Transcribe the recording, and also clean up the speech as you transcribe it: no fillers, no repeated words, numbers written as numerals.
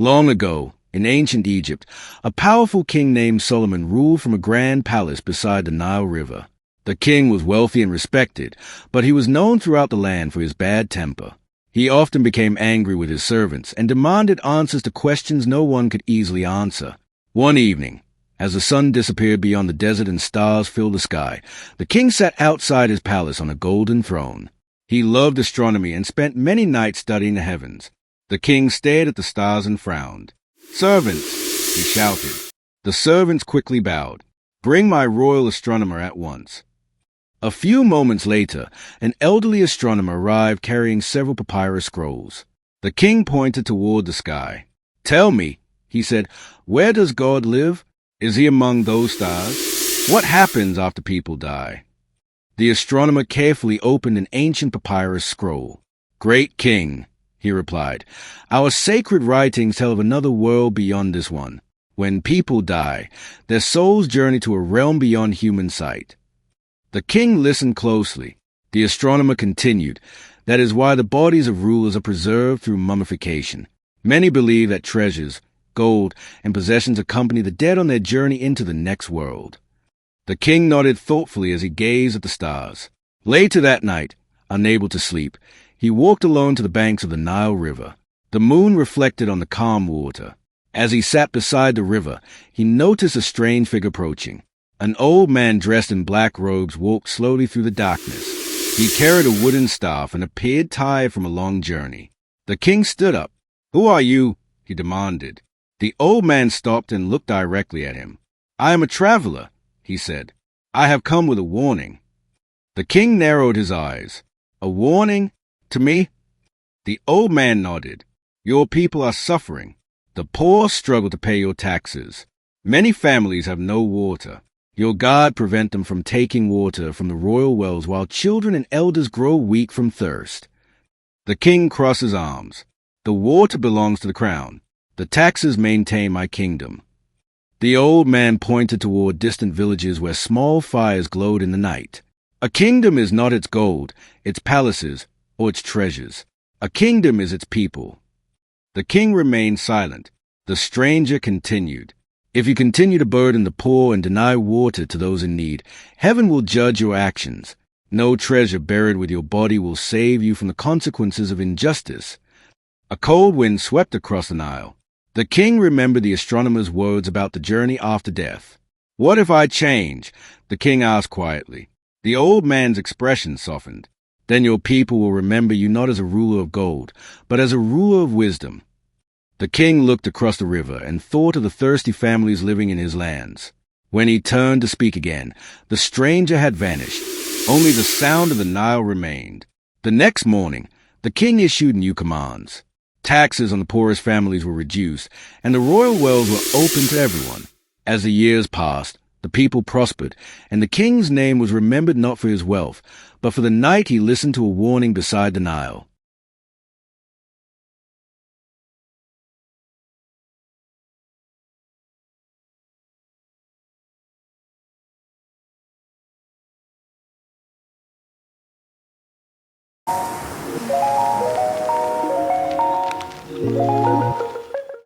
Long ago, in ancient Egypt, a powerful king named Solomon ruled from a grand palace beside the Nile River. The king was wealthy and respected, but he was known throughout the land for his bad temper. He often became angry with his servants and demanded answers to questions no one could easily answer. One evening, as the sun disappeared beyond the desert and stars filled the sky, the king sat outside his palace on a golden throne. He loved astronomy and spent many nights studying the heavens. The king stared at the stars and frowned. "Servants," he shouted. The servants quickly bowed. "Bring my royal astronomer at once." A few moments later, an elderly astronomer arrived carrying several papyrus scrolls. The king pointed toward the sky. "Tell me," he said, "where does God live? Is he among those stars? What happens after people die?" The astronomer carefully opened an ancient papyrus scroll. "Great king," he replied, "our sacred writings tell of another world beyond this one. When people die, their souls journey to a realm beyond human sight." The king listened closely. The astronomer continued, "That is why the bodies of rulers are preserved through mummification. Many believe that treasures, gold, and possessions accompany the dead on their journey into the next world." The king nodded thoughtfully as he gazed at the stars. Later that night, unable to sleep, he walked alone to the banks of the Nile River. The moon reflected on the calm water. As he sat beside the river, he noticed a strange figure approaching. An old man dressed in black robes walked slowly through the darkness. He carried a wooden staff and appeared tired from a long journey. The king stood up. "Who are you?" he demanded. The old man stopped and looked directly at him. "I am a traveler," he said. "I have come with a warning." The king narrowed his eyes. "A warning? To me?" The old man nodded. "Your people are suffering. The poor struggle to pay your taxes. Many families have no water. Your God prevent them from taking water from the royal wells while children and elders grow weak from thirst." The king crossed his arms. "The water belongs to the crown. The taxes maintain my kingdom." The old man pointed toward distant villages where small fires glowed in the night. "A kingdom is not its gold, its palaces, or its treasures. A kingdom is its people." The king remained silent. The stranger continued. "If you continue to burden the poor and deny water to those in need, heaven will judge your actions. No treasure buried with your body will save you from the consequences of injustice." A cold wind swept across the Nile. The king remembered the astronomer's words about the journey after death. "What if I change?" the king asked quietly. The old man's expression softened. "Then your people will remember you not as a ruler of gold, but as a ruler of wisdom." The king looked across the river and thought of the thirsty families living in his lands. When he turned to speak again, the stranger had vanished. Only the sound of the Nile remained. The next morning, the king issued new commands. Taxes on the poorest families were reduced, and the royal wells were open to everyone. As the years passed, the people prospered, and the king's name was remembered not for his wealth, but for the night he listened to a warning beside the Nile.